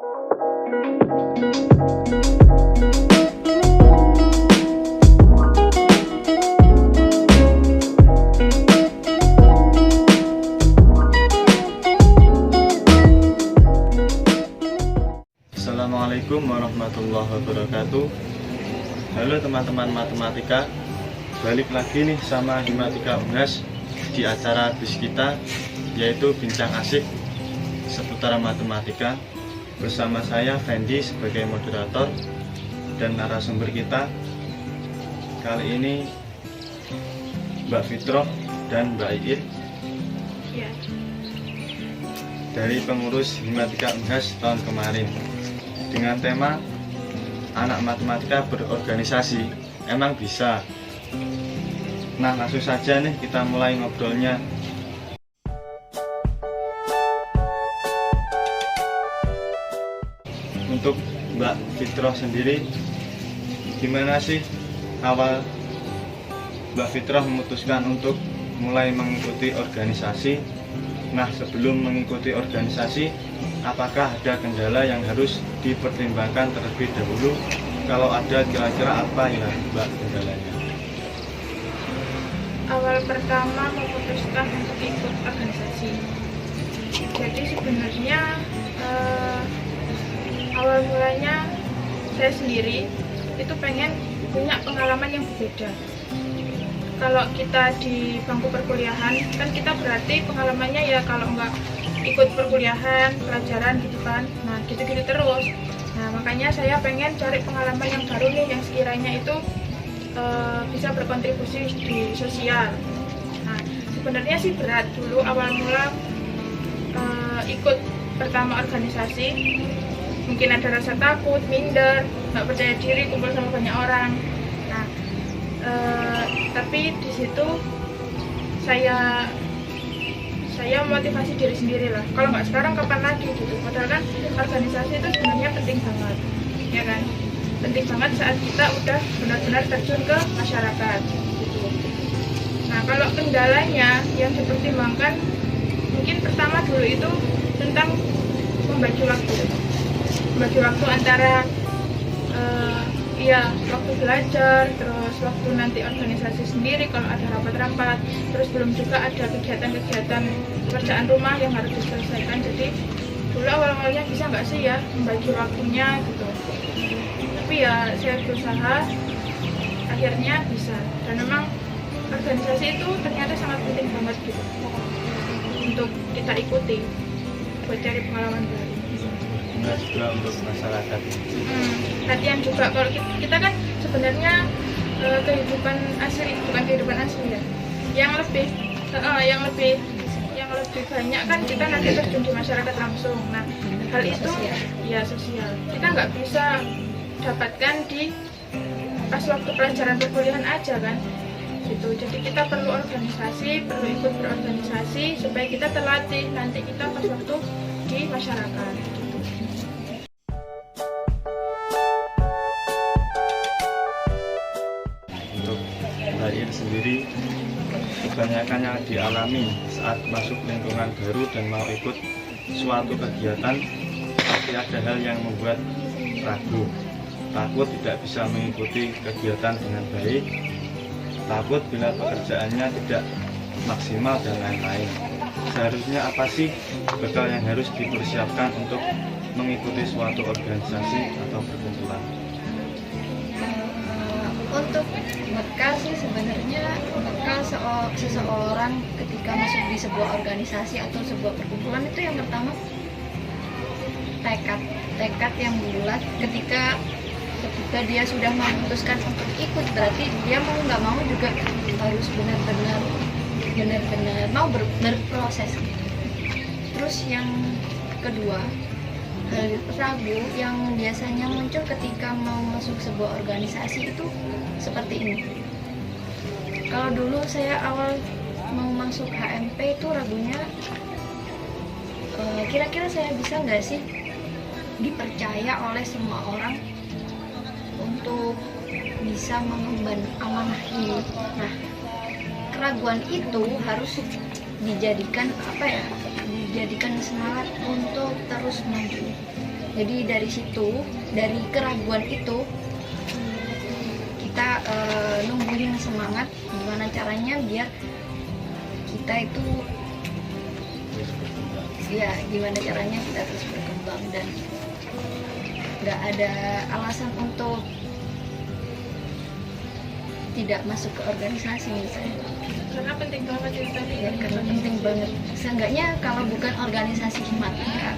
Assalamualaikum warahmatullahi wabarakatuh. Halo teman-teman matematika, balik lagi nih sama Himatika Unhas di acara bis kita, yaitu Bincang Asik seputar matematika. Bersama saya Fendi sebagai moderator dan narasumber kita kali ini Mbak Fitroh dan Mbak Iit dari pengurus Himatika Unhas tahun kemarin, dengan tema anak matematika berorganisasi, emang bisa? Nah, langsung saja nih kita mulai ngobrolnya. Untuk Mbak Fitroh sendiri, gimana sih awal Mbak Fitroh memutuskan untuk mulai mengikuti organisasi? Nah, sebelum mengikuti organisasi, apakah ada kendala yang harus dipertimbangkan terlebih dahulu? Kalau ada, kira-kira apa ya Mbak kendalanya? Awal pertama memutuskan untuk ikut organisasi. Jadi sebenarnya awal mulanya saya sendiri itu pengen punya pengalaman yang berbeda. Kalau kita di bangku perkuliahan kan kita berarti pengalamannya ya kalau nggak ikut perkuliahan, pelajaran gitu kan, nah gitu-gitu terus. Nah makanya saya pengen cari pengalaman yang baru nih, yang sekiranya itu bisa berkontribusi di sosial. Nah sebenarnya sih berat dulu awal mula ikut pertama organisasi, mungkin ada rasa takut, minder, nggak percaya diri, kumpul sama banyak orang. Nah tapi di situ saya motivasi diri sendiri lah. Kalau nggak sekarang kapan lagi gitu. Padahal kan organisasi itu sebenarnya penting banget, ya kan? Penting banget saat kita udah benar-benar terjun ke masyarakat gitu. Nah kalau kendalanya yang dipertimbangkan, mungkin pertama dulu itu tentang membagi waktu antara waktu belajar, terus waktu nanti organisasi sendiri kalau ada rapat-rapat, terus belum juga ada kegiatan-kegiatan pekerjaan rumah yang harus diselesaikan. Jadi dulu awal-awalnya bisa nggak sih ya membagi waktunya gitu, tapi ya saya berusaha, akhirnya bisa. Dan memang organisasi itu ternyata sangat penting banget gitu untuk kita ikuti buat cari pengalaman baru. Nah, juga untuk masyarakat. Latihan juga. Kalau kita kan sebenarnya kehidupan asli, bukan kehidupan asli ya. Yang lebih banyak kan kita nanti terjun di masyarakat langsung. Nah, hal itu ya sosial. Kita nggak bisa dapatkan di pas waktu pelajaran perkuliahan aja kan. Gitu. Jadi kita perlu organisasi, perlu ikut berorganisasi supaya kita terlatih nanti kita pas waktu di masyarakat. Sendiri, kebanyakan yang dialami saat masuk lingkungan baru dan mau ikut suatu kegiatan, pasti ada hal yang membuat ragu. Takut tidak bisa mengikuti kegiatan dengan baik, takut bila pekerjaannya tidak maksimal, dan lain-lain. Seharusnya apa sih bekal yang harus dipersiapkan untuk mengikuti suatu organisasi atau perkumpulan? Untuk bekal sih sebenarnya bekal seseorang ketika masuk di sebuah organisasi atau sebuah perkumpulan itu yang pertama tekad yang bulat. Ketika dia sudah memutuskan untuk ikut, berarti dia mau nggak mau juga harus benar-benar mau berproses. Terus yang kedua, ragu yang biasanya muncul ketika mau masuk sebuah organisasi itu seperti ini. Kalau dulu saya awal mau masuk HMP itu ragunya, kira-kira saya bisa nggak sih dipercaya oleh semua orang untuk bisa mengemban amanah ini. Nah, keraguan itu harus dijadikan dijadikan semangat untuk terus maju. Jadi dari situ, dari keraguan itu kita numbuhin semangat gimana caranya biar kita itu ya gimana caranya kita terus berkembang dan nggak ada alasan untuk tidak masuk ke organisasi misalnya. Karena penting banget itu tadi. Ya, karena penting banget. Seenggaknya kalau bukan organisasi Himatika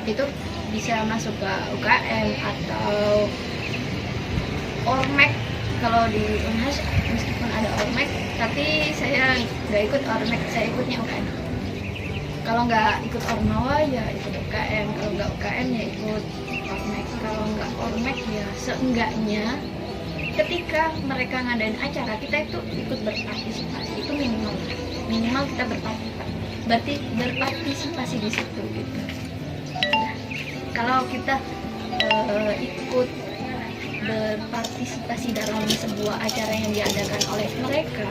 itu bisa masuk ke UKM atau Ormek. Kalau di Unhas meskipun ada Ormek, tapi saya nggak ikut Ormek, saya ikutnya UKM. Kalau nggak ikut Ormawa ya ikut UKM, kalau nggak UKM ya ikut Ormek. Kalau nggak Ormek ya seenggaknya ketika mereka ngadain acara kita itu ikut berpartisipasi, itu minimal kita berpartisipasi di situ gitu. Nah, kalau kita ikut berpartisipasi dalam sebuah acara yang diadakan oleh mereka,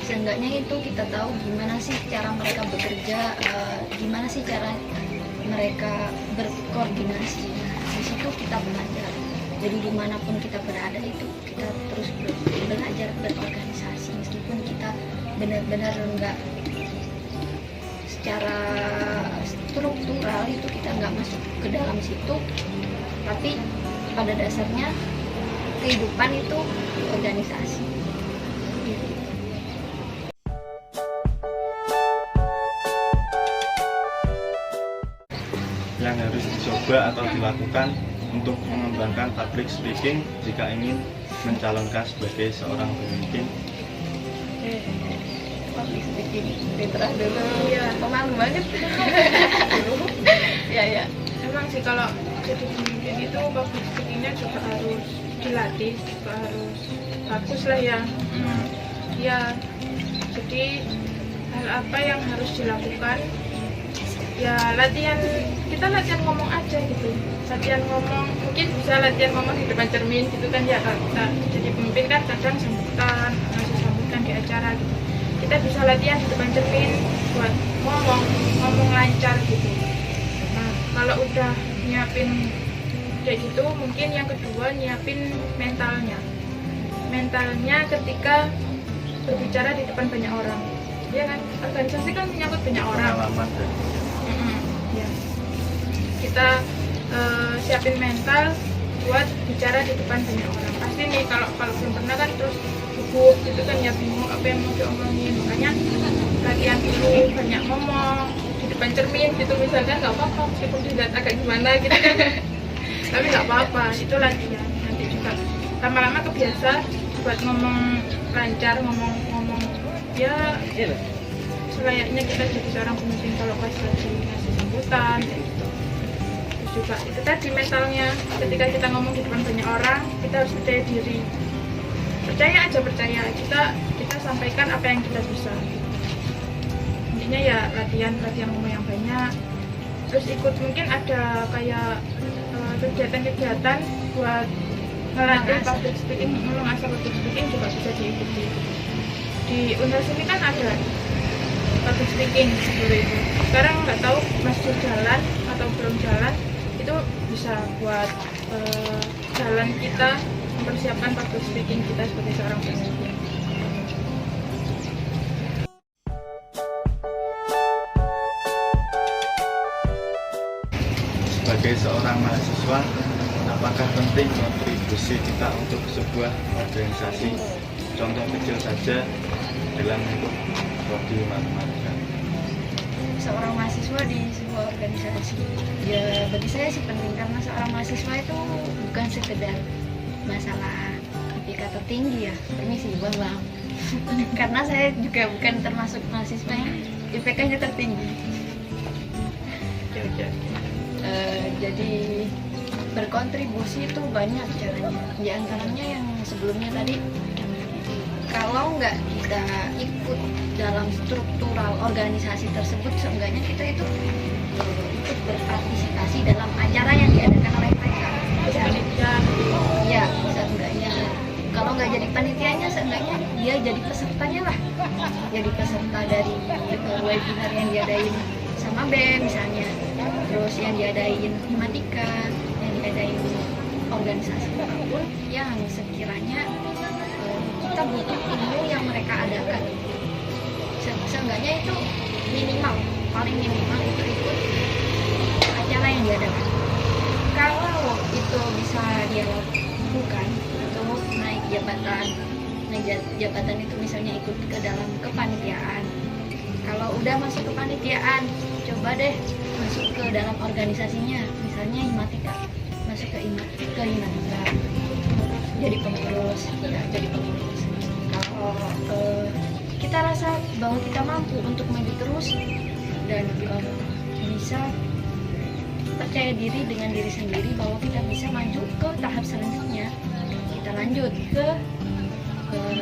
seenggaknya itu kita tahu gimana sih cara mereka bekerja, gimana sih cara mereka berkoordinasi. Nah, di situ kita belajar. Jadi dimanapun kita berada itu kita terus belajar berorganisasi, meskipun kita benar-benar enggak secara struktural itu kita nggak masuk ke dalam situ, tapi pada dasarnya kehidupan itu organisasi. Yang harus dicoba atau dilakukan untuk mengembangkan public speaking jika ingin mencalonkan sebagai seorang pemimpin? Public speaking, Fitra dulu. Iya. Pemalu banget. Ya. Emang sih kalau jadi pemimpin itu public speakingnya juga harus dilatih, juga harus bagus lah ya. Ya, jadi hal apa yang harus dilakukan? Ya kita latihan ngomong aja gitu. Latihan ngomong, mungkin bisa latihan ngomong di depan cermin gitu kan ya. Kalau kita jadi pemimpin kan kadang sambutan, ngasih sambutan di acara gitu. Kita bisa latihan di depan cermin buat ngomong lancar gitu. Nah, kalau udah nyiapin kayak gitu, mungkin yang kedua nyiapin mentalnya ketika berbicara di depan banyak orang. Ya kan, organisasi kan menyangkut banyak orang. Pengalaman dan Ya. Kita siapin mental buat bicara di depan banyak orang. Pasti nih kalau belum pernah kan terus gugup gitu kan ya, bingung apa yang mau diomongin. Makanya latihan dulu banyak ngomong di depan cermin gitu misalkan, nggak apa-apa meskipun dilihat agak gimana gitu kan. Tapi nggak apa-apa, itu latihan. Nanti juga lama-lama kebiasa buat ngomong lancar, ngomong ya selayaknya kita jadi seorang pemimpin kalau pas lagi ngasih sambutan gitu. Terus juga itu tadi mentalnya, ketika kita ngomong di depan banyak orang kita harus percaya diri, percaya kita sampaikan apa yang kita bisa. Intinya ya latihan ngomong yang banyak, terus ikut mungkin ada kayak kegiatan-kegiatan buat ngelatih public speaking, mengasah public speaking juga bisa diikuti. Di Unhas ini kan ada public speaking dulu itu. Sekarang nggak tahu masih jalan atau belum jalan, itu bisa buat jalan kita mempersiapkan public speaking kita sebagai seorang pemimpin. sebagai seorang mahasiswa, apakah penting kontribusi kita untuk sebuah organisasi? Contoh kecil saja dalam bentuk prodi matematika. Seorang mahasiswa di sebuah organisasi, ya bagi saya sih penting, karena seorang mahasiswa itu bukan sekedar masalah IPK tertinggi ya, permisi bang. Karena saya juga bukan termasuk mahasiswa yang IPK-nya tertinggi. Jadi berkontribusi itu banyak caranya. Di antaranya yang sebelumnya tadi, kalau nggak kita ikut dalam struktural organisasi tersebut, seenggaknya kita itu ikut berpartisipasi dalam acara yang diadakan oleh mereka. Ya, seenggaknya kalau nggak jadi panitianya, seenggaknya dia jadi pesertanya lah. Jadi peserta dari webinar yang diadain sama BEM misalnya. terus yang diadain himatika, yang diadain organisasi apapun yang sekiranya kita butuh ilmu yang mereka adakan. Seenggaknya itu minimal, paling minimal itu ikut acara yang diadakan. Kalau itu bisa dia lakukan untuk naik jabatan itu misalnya ikut ke dalam kepanitiaan. Kalau udah masuk ke panitiaan, coba deh masuk ke dalam organisasinya, misalnya himatika, masuk ke himatika, jadi pengurus, ya, jadi pengurus. Kalau kita rasa bahwa kita mampu untuk maju terus dan bisa percaya diri dengan diri sendiri bahwa kita bisa maju ke tahap selanjutnya, kita lanjut ke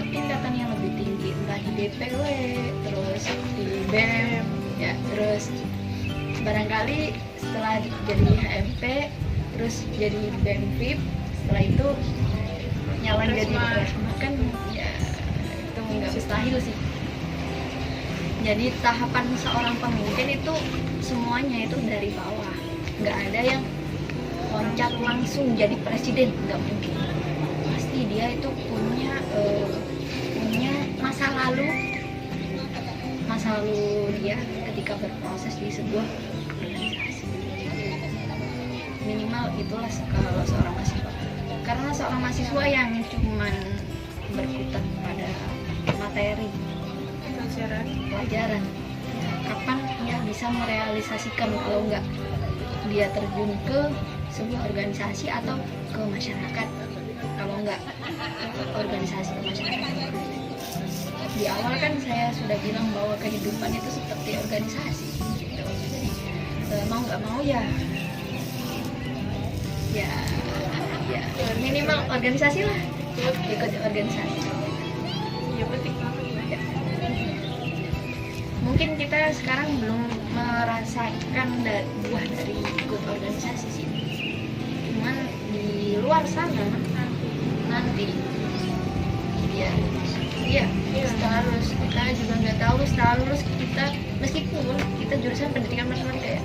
tingkatan yang lebih tinggi, entah di DPW, terus di BEM, ya, terus barangkali setelah jadi HMP, terus jadi BEM VIP, setelah itu nyalon jadi presma, kan ya itu nggak mustahil sih. Jadi tahapan seorang pemimpin itu semuanya itu dari bawah, nggak ada yang loncat langsung jadi presiden, nggak mungkin. Pasti dia itu punya masa lalu dia ketika berproses di sebuah organisasi. Minimal itulah kalau seorang mahasiswa, karena seorang mahasiswa yang cuman berkutat pada materi pelajaran, kapan dia bisa merealisasikan kalau enggak dia terjun ke sebuah organisasi atau ke masyarakat, kalau enggak organisasi ke masyarakat. Di awal kan saya sudah bilang bahwa kehidupan itu seperti organisasi gitu. Jadi mau nggak mau ya minimal organisasi lah, ikut organisasi. Ya penting banget ya. Mungkin kita sekarang belum merasakan buah dari ikut organisasi sih, cuman di luar sana nanti ya setelah lulus kita juga nggak tahu, setelah lulus kita meskipun kita jurusan pendidikan matematika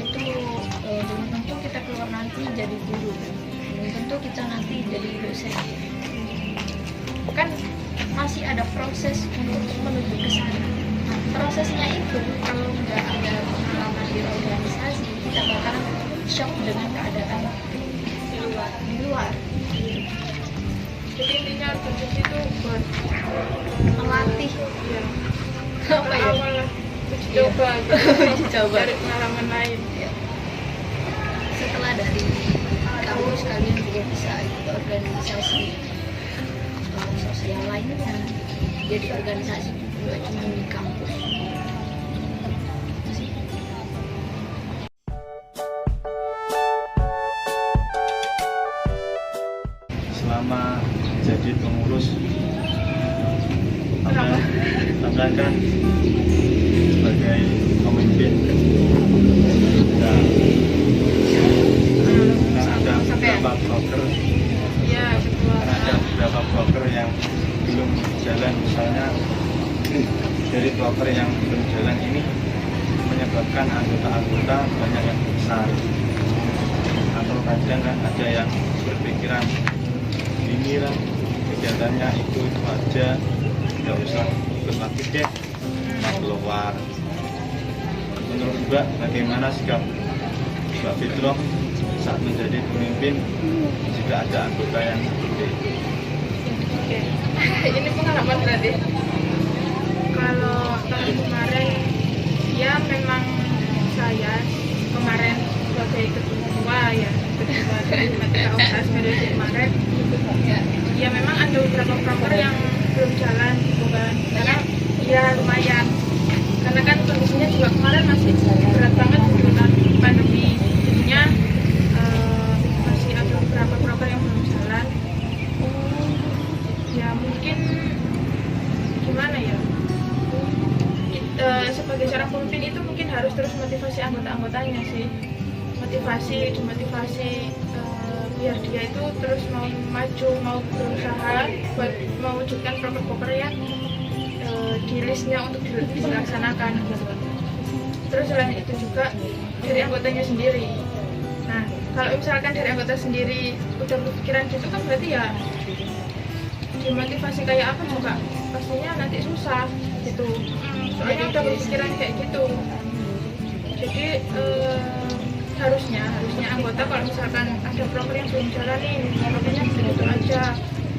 itu belum tentu kita keluar nanti jadi guru, belum tentu kita nanti jadi dosen, kan masih ada proses untuk menuju ke sana. Nah, prosesnya itu kalau nggak ada pengalaman di organisasi, kita bakalan shock dengan keadaan di luar. Jadi intinya organisasi itu buat Melatih ya apa ya? awal coba Coba. dari pengalaman lain. Setelah dari kampus kalian juga bisa ikut organisasi sosial lainnya. Jadi organisasi juga cuma di kampus. Selama jadi pengurus Anda kan sebagai pemimpin dan ada beberapa broker Iya, ketua. ada beberapa broker yang belum jalan, misalnya dari broker yang belum jalan ini menyebabkan anggota-anggota banyak yang besar, atau kadang kan ada yang berpikiran ini lah kegiatannya itu aja, nggak usah ikut lagi deh, mau keluar. Menurut Mbak, bagaimana sikap Mbak Fitro saat menjadi pemimpin jika ada anggota yang seperti itu? Oke. Ini pengalaman berarti. Kalau tahun kemarin ya memang saya kemarin sebagai ketua dari matematika UNS periode kemarin ya memang ada beberapa proker yang belum jalan gitu kan, karena ya lumayan, karena kan kondisinya juga kemarin masih berat banget gitu kan, pandemi, jadinya masih ada beberapa proker yang belum jalan. Ya mungkin gimana ya, sebagai seorang pemimpin itu mungkin harus terus motivasi anggota-anggotanya sih, dimotivasi biar dia itu terus mau maju, mau berusaha buat mewujudkan proker-proker yang di listnya untuk dilaksanakan gitu. Terus selain itu juga dari anggotanya sendiri. Nah, kalau misalkan dari anggota sendiri udah berpikiran gitu kan berarti ya dimotivasi kayak apa juga pastinya nanti susah gitu. Soalnya udah berpikiran kayak gitu. Jadi harusnya anggota kalau misalkan ada proker yang belum jalanin, prokernya begitu aja,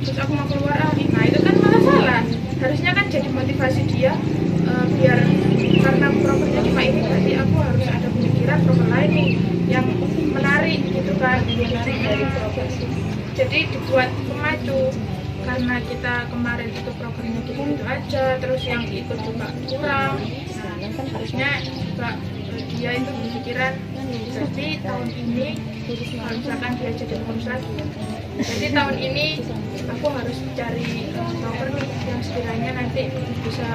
terus aku mau keluar nah itu kan malah salah. Harusnya kan jadi motivasi dia biar karena prokernya cuma ini berarti aku harus ada pemikiran proker lain nih yang menarik gitu kan, jadi dibuat pemacu. Karena kita kemarin itu prokernya gitu aja, terus yang ikut juga kurang. Nah, harusnya juga dia itu berpikiran berarti tahun ini kalau misalkan dia jadi pengurus lagi ya, jadi tahun ini aku harus cari proker nih yang sekiranya nanti bisa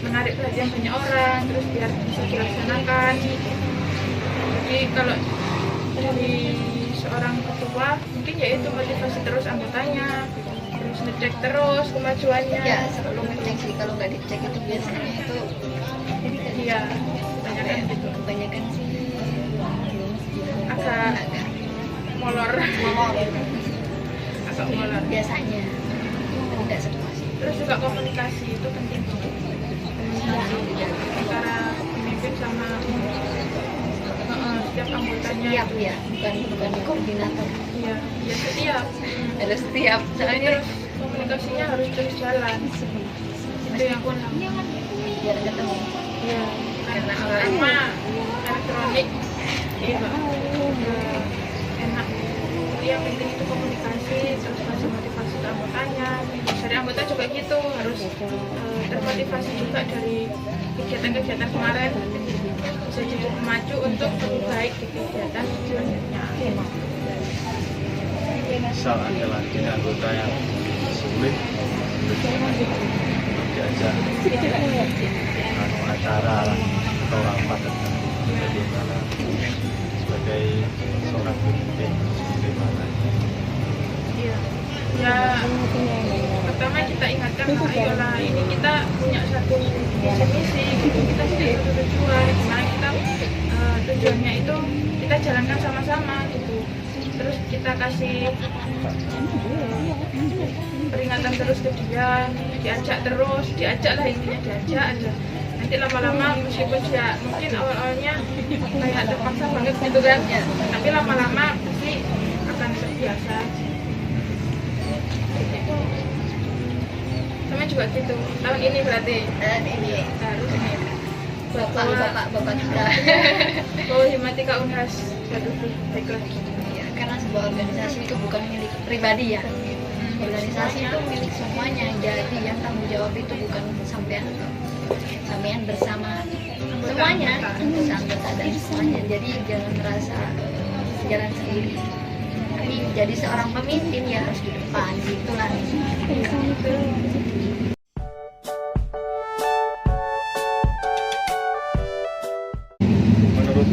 menarik perhatian banyak orang, terus biar bisa dilaksanakan. Jadi kalau dari seorang ketua mungkin ya itu motivasi terus anggotanya, terus ngecek terus kemajuannya. Ya sebelum ngecek sih, kalau nggak dicek itu biasanya itu Iya, kebanyakan gitu. kebanyakan sih Agak molor. Agak molor. biasanya, tapi nggak semua sih. Terus juga komunikasi itu penting banget. Komunikasi antara pemimpin sama setiap anggotanya. Setiap ya, bukan koordinator. Iya, ya setiap. Harus setiap, soalnya Terus komunikasinya harus terus jalan. Itu yang pun biar ketemu. ya karena lama elektronik juga enak. Jadi yang penting itu komunikasi, terus kasih motivasi ke anggotanya. Dari anggota juga gitu harus termotivasi juga dari kegiatan-kegiatan kemarin, bisa jadi pemacu untuk lebih baik di kegiatan selanjutnya. Misal ada lagi anggota yang sulit diajak acara atau rapat bagaimana sebagai seorang pemimpin bagaimana. Iya. Ya pertama kita ingatkan ayolah ini kita punya satu misi gitu, kita punya satu tujuan, dimana kita tujuannya itu kita jalankan sama-sama gitu. Terus kita kasih peringatan terus ke dia, diajak lah intinya diajak aja. Nanti lama-lama meskipun dia mungkin awal-awalnya kayak terpaksa banget gitu kan, tapi lama-lama pasti akan terbiasa. Sama juga gitu, tahun ini berarti Dan ini harus bapak kita. bahwa Himatika Unhas lebih baik lagi. Ya, karena sebuah organisasi itu bukan milik pribadi ya. Organisasi itu milik semuanya. Jadi yang tanggung jawab itu bukan sampean bersama semuanya, anggota dan semuanya. Jadi jangan merasa jalan sendiri. Tapi jadi seorang pemimpin ya harus di depan gitulah. Menurut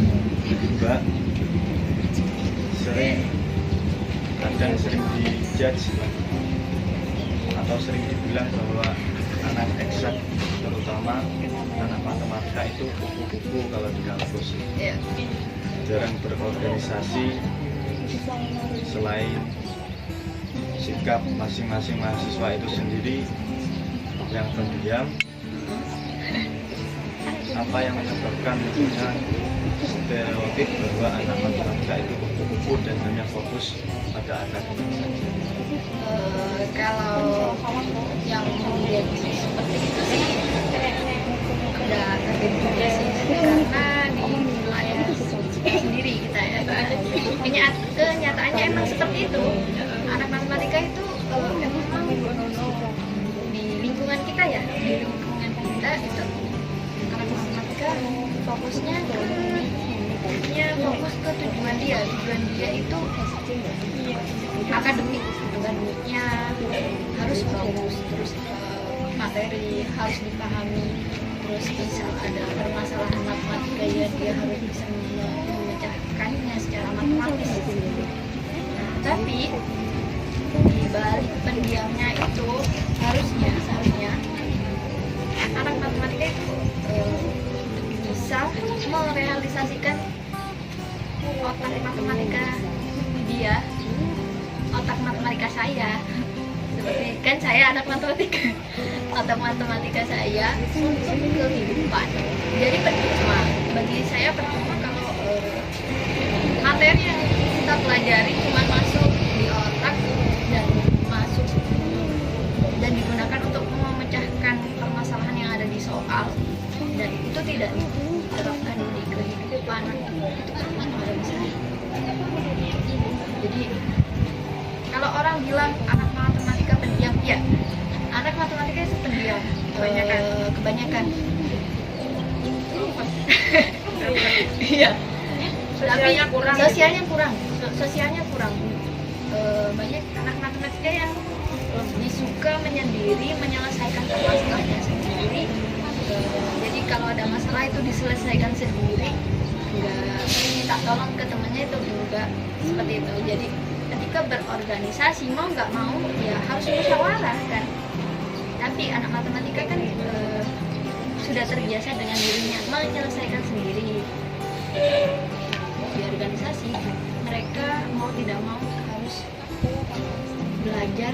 Mbak, sering dijudge atau sering dibilang bahwa anak eksak terutama anak matematika itu kupu-kupu kalau di kampus, Ya. jarang berorganisasi. Selain sikap masing-masing mahasiswa itu sendiri yang pendiam, apa yang menyebabkan munculnya stereotip bahwa anak matematika itu kupu-kupu dan hanya fokus pada akademik saja? Kalau yang menjadi seperti itu sih udah kaget juga sih, karena di wilayah sendiri kita ya, kenyataannya emang seperti itu. Anak matematika itu memang di lingkungan kita ya, di lingkungan kita itu anak matematika fokusnya fokus ke tujuan dia itu akademiknya harus bagus, terus materi harus dipahami, terus misal ada permasalahan matematika ya dia harus bisa memecahkannya secara matematis. Nah, tapi di balik pendiamnya itu seharusnya anak matematika itu bisa merealisasikan otak matematika dia, otak matematika saya. Seperti kan saya anak matematika, otak matematika saya untuk kehidupan. Jadi percuma, bagi saya percuma kalau materi yang kita pelajari cuma masuk di otak dan masuk dan digunakan untuk memecahkan permasalahan yang ada di soal, dan itu tidak diterapkan di kehidupan. Itu percuma bagi saya. Jadi kalau orang bilang anak matematika pendiam, ya anak matematika itu pendiam kebanyakan. Iya. Sosialnya kurang. Sosialnya kurang. Banyak anak matematika yang lebih suka menyendiri, menyelesaikan masalahnya sendiri. Jadi kalau ada masalah itu diselesaikan sendiri, nggak minta tolong ke temannya, itu juga seperti itu. Jadi ketika berorganisasi mau nggak mau ya harus musyawarah kan. Tapi anak matematika kan sudah terbiasa dengan dirinya menyelesaikan sendiri. Di organisasi mereka mau tidak mau harus belajar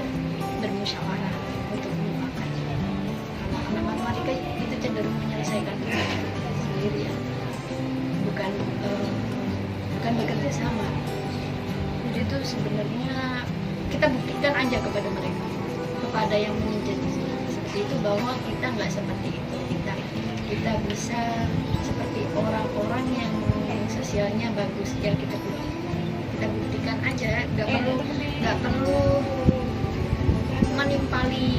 bermusyawarah untuk melupakan. Kalau anak matematika itu cenderung menyelesaikan sendiri ya, bukan bekerja sama. Jadi itu sebenarnya kita buktikan aja kepada mereka, kepada yang menjadi seperti itu, bahwa kita nggak seperti itu. Kita bisa seperti orang-orang yang sosialnya bagus yang kita buktikan aja. Nggak perlu menimpali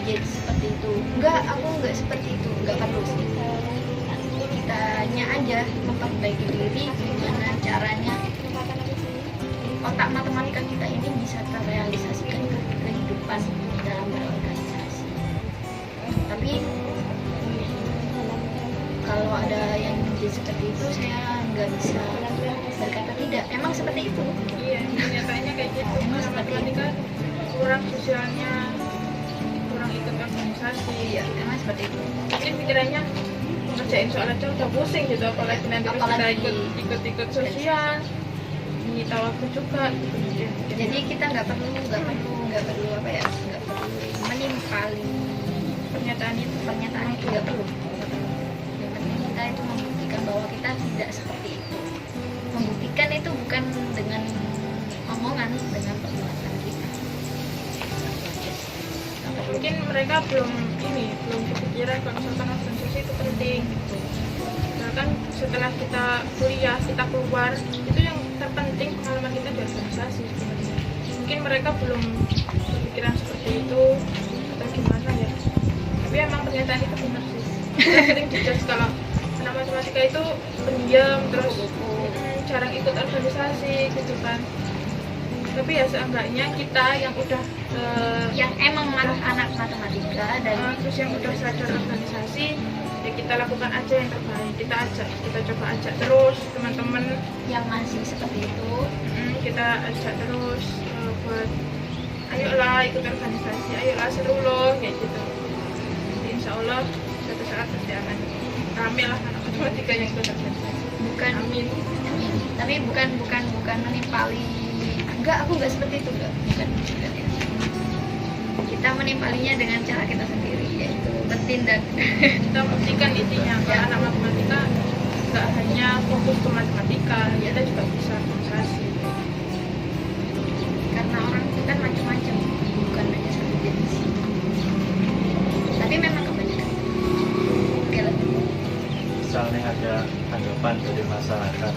jadi seperti itu. Aku nggak seperti itu, nggak perlu sih. Kitanya aja memperbaiki diri, gimana caranya otak matematika kita ini bisa terrealisasikan ke kehidupan dalam berorganisasi. Tapi kalau ada yang jadi seperti itu, saya nggak bisa berkata tidak. Emang seperti itu. Iya, nyatanya kayak gitu. Emang Anak seperti matematika kurang sosialnya, kurang ikut organisasi. Iya, emang seperti itu. Mungkin pikirannya ngerjain soal aja udah pusing gitu, apalagi nanti kita Apalagi ikut sosial, menyita waktu juga gitu. Jadi kita nggak perlu menimpali Pernyataan itu nggak perlu. Yang penting kita itu membuktikan bahwa kita tidak seperti itu. Membuktikan itu bukan dengan omongan, dengan perbuatan kita. mungkin mereka belum kepikiran kalau misalkan organisasi itu penting gitu. Nah kan setelah kita kuliah, kita keluar, itu yang terpenting pengalaman kita di organisasi sebenarnya. Mungkin mereka belum berpikiran seperti itu atau gimana ya. Tapi emang pernyataan itu benar sih. Kita sering dijudge kalau anak matematika itu pendiam, terus jarang ikut organisasi gitu kan. Tapi ya seenggaknya kita yang udah Yang emang anak matematika dan terus yang udah sadar organisasi, ya kita lakukan aja yang terbaik. Kita coba ajak terus teman-teman yang masih seperti itu. Kita ajak terus buat ayolah ikut organisasi, ayolah seru loh kayak gitu. Jadi insya Allah suatu saat pasti akan rame lah anak matematika yang ikut organisasi. Amin. Tapi bukan menimpali. Aku nggak seperti itu, bukan itu. Kita menimpalinya dengan cara kita sendiri, yaitu bertindak. Kita buktikan intinya kalau anak matematika nggak hanya fokus ke matematika, kita juga bisa organisasi. Karena orang itu kan macam-macam, bukan hanya satu jenis. Tapi memang kebanyakan. Oke lah. Misalnya ada tanggapan dari masyarakat,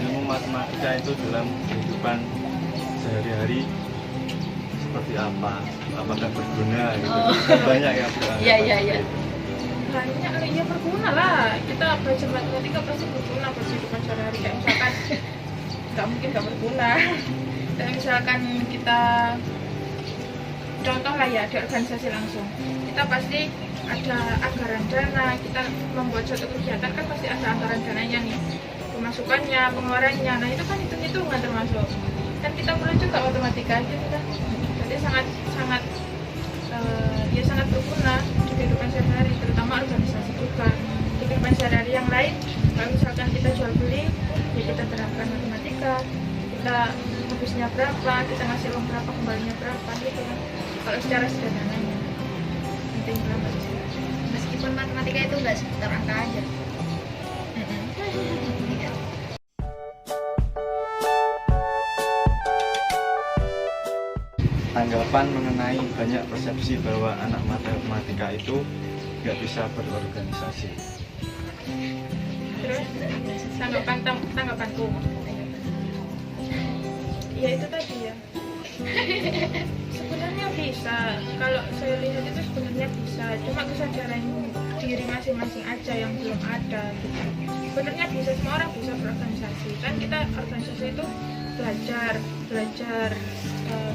ilmu matematika itu dalam kehidupan sehari-hari seperti apa? Apakah berguna gitu? Banyak yang bilang. Iya. Banyak ya berguna lah. Kita belajar matematika pasti berguna buat kehidupan sehari-hari. Kayak misalkan nggak mungkin nggak berguna. Kayak misalkan kita contoh lah ya di organisasi langsung, kita pasti ada anggaran dana. Kita membuat suatu kegiatan kan pasti ada anggaran dananya nih, pemasukannya, pengeluarannya. Nah itu kan hitung-hitungan termasuk. Kan kita perlu juga matematika gitu kan. Jadi sangat berguna di kehidupan sehari-hari, terutama organisasi juga. Di kehidupan sehari-hari yang lain. Kalau misalkan kita jual beli, ya kita terapkan matematika, kita habisnya berapa, kita ngasih uang berapa, kembalinya berapa gitu kan. Kalau secara sederhananya penting banget sih. Meskipun matematika itu nggak seputar angka aja. Iya. Tanggapan mengenai banyak persepsi bahwa anak matematika itu nggak bisa berorganisasi. Terus tanggapanku, ya itu tadi ya. Sebenarnya bisa, kalau saya lihat itu sebenarnya bisa, cuma kesadaran diri masing-masing aja yang belum ada gitu. Sebenarnya bisa, semua orang bisa berorganisasi. Kan kita organisasi itu belajar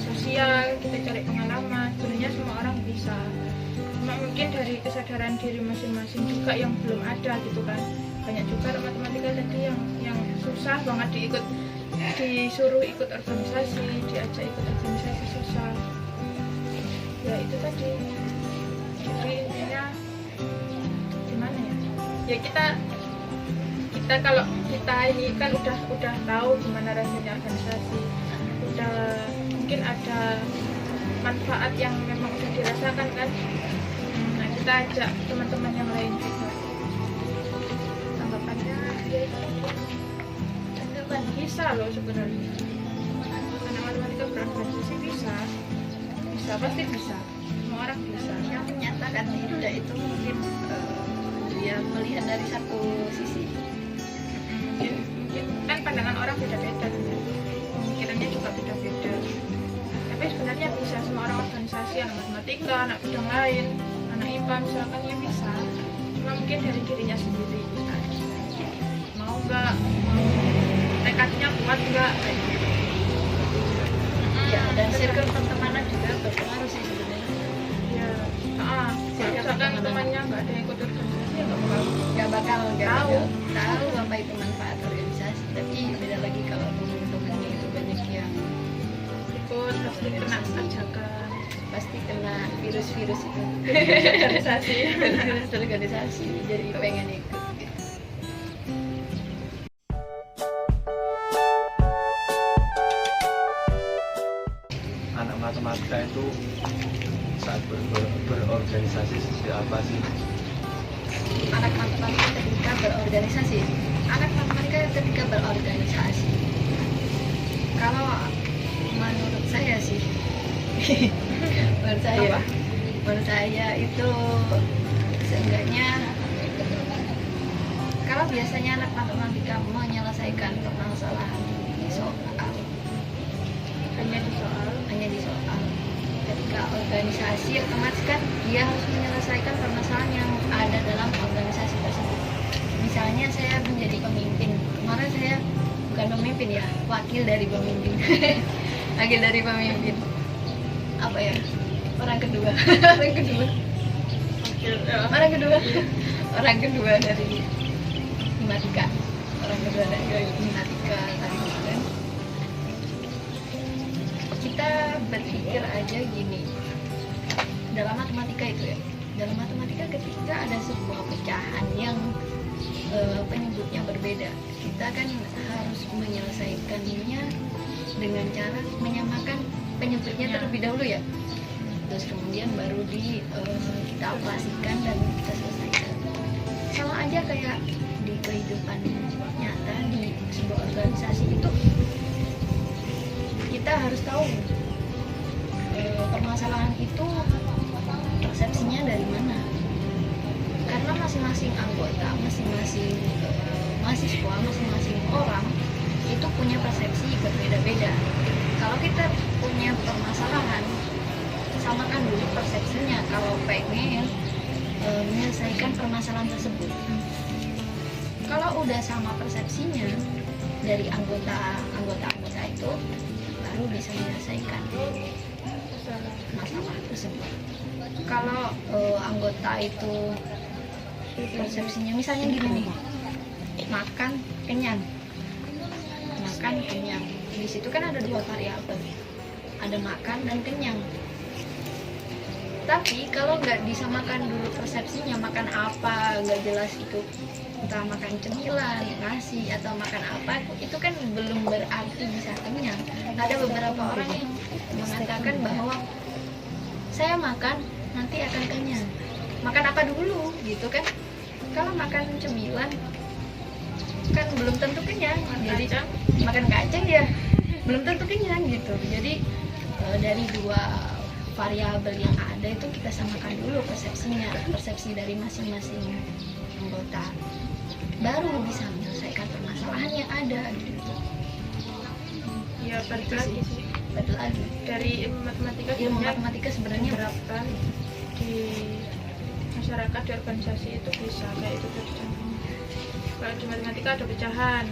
sosial, kita cari pengalaman. Sebenarnya semua orang bisa. Cuma mungkin dari kesadaran diri masing-masing juga yang belum ada gitu kan. Banyak juga matematika tadi yang susah banget disuruh ikut organisasi, diajak ikut organisasi susah. Ya itu tadi. Jadi intinya gimana ya? Ya kita kalau kita ini kan udah tahu gimana rasanya organisasi, udah mungkin ada manfaat yang memang udah dirasakan kan. Nah kita ajak teman-teman yang lain juga. Tanggapannya ya bisa loh sebenarnya. Anak matematika berorganisasi bisa pasti bisa, semua orang bisa. Yang menyatakan tidak itu mungkin dia melihat dari satu sisi. Mungkin kan pandangan orang beda-beda kan ya, pemikirannya juga beda-beda. Tapi sebenarnya bisa, semua orang organisasi, anak matematika, anak bidang lain, anak IPA misalkan ya bisa. Cuma mungkin dari dirinya sendiri. Mau nggak, tekadnya kuat nggak? Ya, dan circle pertemanan juga berpengaruh sih sebenarnya. Ya, misalkan temannya nggak ada yang ikut organisasi ya nggak bakal tahu apa itu manfaat organisasi. Tapi beda lagi kalau teman-temannya itu banyak yang ikut, pasti kena ajakan, pasti kena virus-virus itu. organisasi. Virus organisasi, jadi pengen ikut. Anak matematika itu saat berorganisasi seperti apa sih? Anak matematika ketika berorganisasi. Anak matematika ketika berorganisasi. Kalau menurut saya sih, menurut saya itu seenggaknya kalau biasanya anak matematika menyelesaikan permasalahan di soal, hanya di soal. Ketika organisasi otomatis kan dia harus menyelesaikan permasalahan yang ada dalam organisasi tersebut. Misalnya saya menjadi pemimpin, kemarin saya bukan pemimpin ya, wakil dari pemimpin. Wakil dari pemimpin apa ya, orang kedua dari matematika, tadi kan. Kita berpikir aja gini, dalam matematika itu ya, dalam matematika ketika ada sebuah pecahan yang penyebutnya berbeda, kita kan harus menyelesaikannya dengan cara menyamakan penyebutnya terlebih dahulu ya, terus kemudian baru kita aplikasikan dan kita selesaikan. Sama aja kayak di kehidupan nyata di sebuah organisasi itu, kita harus tahu permasalahan itu persepsinya dari mana, karena masing-masing anggota, masing-masing mahasiswa, masing-masing orang itu punya persepsi berbeda-beda. Kalau kita punya permasalahan, samakan dulu persepsinya kalau pengen menyelesaikan permasalahan tersebut. Kalau udah sama persepsinya dari anggota itu, baru bisa menyelesaikan masalah tersebut. Kalau anggota itu persepsinya misalnya gini nih, makan kenyang, di situ kan ada dua variabel, ada makan dan kenyang. Tapi kalau nggak disamakan dulu persepsinya, makan apa nggak jelas itu, entah makan cemilan, nasi atau makan apa, itu kan belum berarti bisa kenyang. Ada beberapa orang yang mengatakan bahwa saya makan nanti akan kenyang. Makan apa dulu gitu kan? Kalau makan cemilan kan belum tentu kenyang. Jadi makan kacang ya belum tentu kenyang gitu. Jadi dari dua variabel yang ada itu kita samakan dulu persepsinya, persepsi dari masing-masing anggota, baru bisa menyelesaikan permasalahan yang ada gitu. Ya balik lagi sih, Betul lagi. dari Ilmu matematika sebenarnya diterapkan di masyarakat, di organisasi itu bisa kayak itu tadi contohnya. Kalau di matematika ada pecahan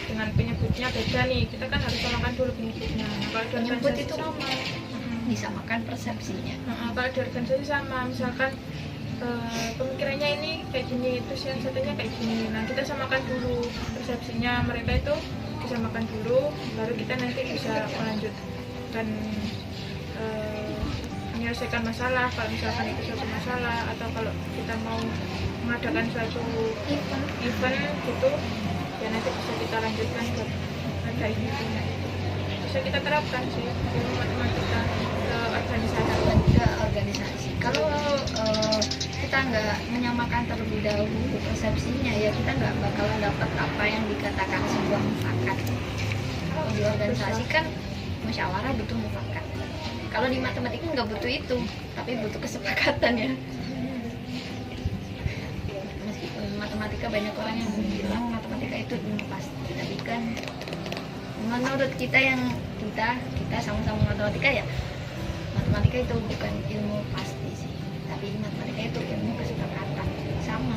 dengan penyebutnya beda nih, kita kan harus samakan dulu penyebutnya. Nah, kalau di Penyebut organisasi itu sama. disamakan persepsinya. Kalau di organisasi sama, misalkan pemikirannya ini kayak gini, terus yang satunya kayak gini. Nah, kita samakan dulu persepsinya mereka itu, disamakan dulu, baru kita nanti bisa melanjutkan menyelesaikan masalah. Kalau misalkan itu suatu masalah, atau kalau kita mau mengadakan suatu event gitu, ya nanti bisa kita lanjutkan buat ada eventnya. Bisa kita terapkan sih ilmu matematika ke organisasi. Kalau kita nggak menyamakan terlebih dahulu persepsinya, ya kita nggak bakalan dapat apa yang dikatakan sebuah mufakat. Kalau di organisasi kan musyawarah butuh mufakat. Kalau di matematika nggak butuh itu, tapi butuh kesepakatan ya. Meskipun matematika banyak orang yang bilang matematika itu ilmu pasti, tapi kan menurut kita sama-sama matematika ya, matematika itu bukan ilmu pasti sih, tapi matematika itu ilmu kesepakatan, sama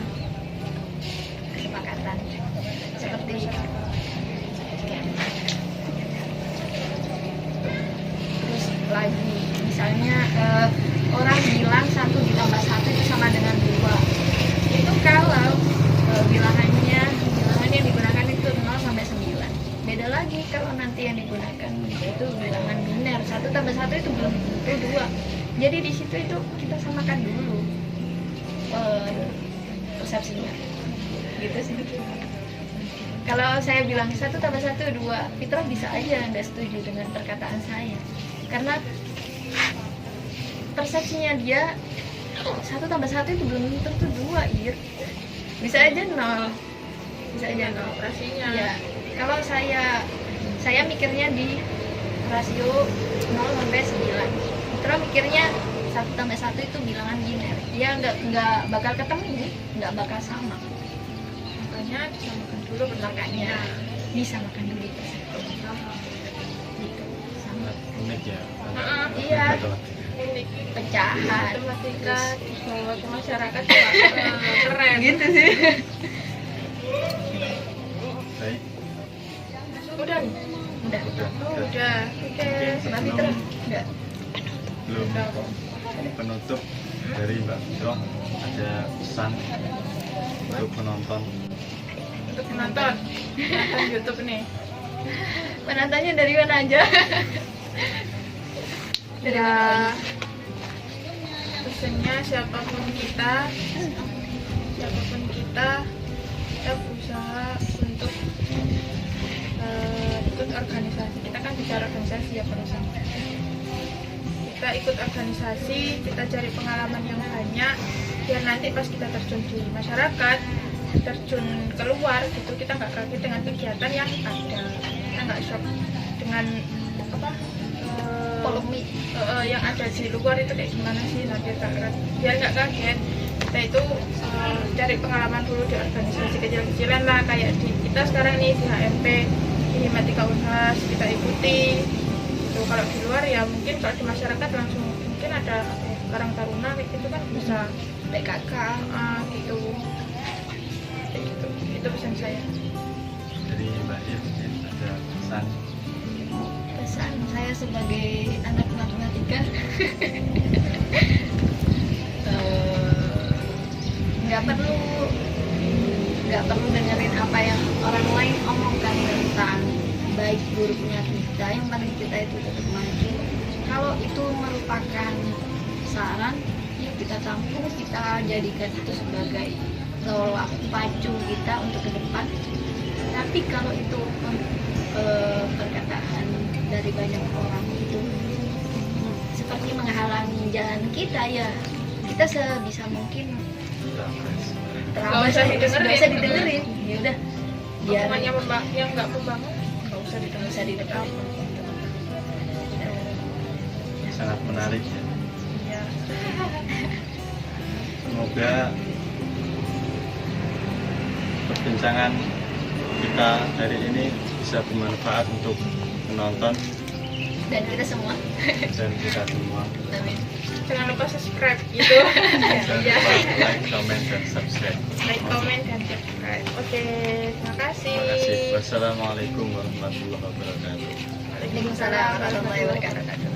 kesepakatan seperti terus lagi misalnya orang bilang 1 ditambah 1 itu sama dengan 2. Itu kalau bilangan yang digunakan itu 0 sampai 9. Beda lagi kalau nanti yang digunakan itu bilangan biner, 1 tambah 1 itu belum tentu 2. Jadi di situ itu kita samakan dulu persepsinya gitu sih. Kalau saya bilang 1 tambah 1 2, Fitra bisa aja nggak setuju dengan perkataan saya, karena persepsinya dia 1 tambah 1 itu belum tentu 2, bisa aja 0, bisa aja 0 operasinya. ya. Kalau saya mikirnya di rasio 0 sampai 9, Fitra mikirnya 1 tambah 1 itu bilangan biner, dia nggak bakal ketemu, nggak bakal sama. Makanya disamakan dulu Makanya disamakan dulu gitu. sama unik ya. Iya. Unik pecahan matematika dibawa ke masyarakat juga keren gitu sih. Baik, udah nih Udah. udah oke Mbak Fitra enggak? belum penutup dari Mbak Fitra, ada pesan untuk penonton. untuk menonton YouTube nih. Penontonnya dari mana aja? Dari Ya, mana aja? pesannya siapapun kita berusaha untuk ikut organisasi. Kita kan bicara organisasi ya perusahaan. Kita ikut organisasi, kita cari pengalaman yang banyak, biar nanti pas kita terjun di masyarakat, terjun keluar gitu, kita nggak kaget dengan kegiatan yang ada, kita nggak shock dengan Polemik. yang ada di luar itu kayak gimana sih, nanti biar nggak kaget. Kita itu cari pengalaman dulu di organisasi kecil-kecilan lah, kayak di kita sekarang nih di HMP, di Himatika Unhas, kita ikuti itu. Kalau di luar ya mungkin kalau di masyarakat langsung mungkin ada Karang Taruna kayak gitu kan bisa PKK gitu. Kayak gitu. Itu pesan saya. Dari Mbak Ir mungkin ada pesan. pesan saya sebagai anak matematika. nggak perlu dengerin apa yang orang lain omongkan tentang baik buruknya kita. Yang penting kita itu tetap maju. Kalau itu merupakan saran, ya kita tampung, kita jadikan itu sebagai tolak pacu kita untuk ke depan. Tapi kalau itu perkataan dari banyak orang itu seperti menghalangi jalan kita, ya kita sebisa mungkin Nggak usah didengerin. nggak usah didengerin. Ya udah, biar Omongannya yang nggak membangun nggak usah nggak usah didengerin. Sangat menarik ya. Ya. Semoga perbincangan kita hari ini bisa bermanfaat untuk penonton Dan kita semua. dan kita semua. Amin. Jangan lupa subscribe gitu. Jangan Ya. lupa like, comment, dan subscribe. Like, comment, dan subscribe. Oke, terima kasih. Terima kasih. Wassalamualaikum warahmatullahi wabarakatuh. Waalaikumsalam warahmatullahi wabarakatuh.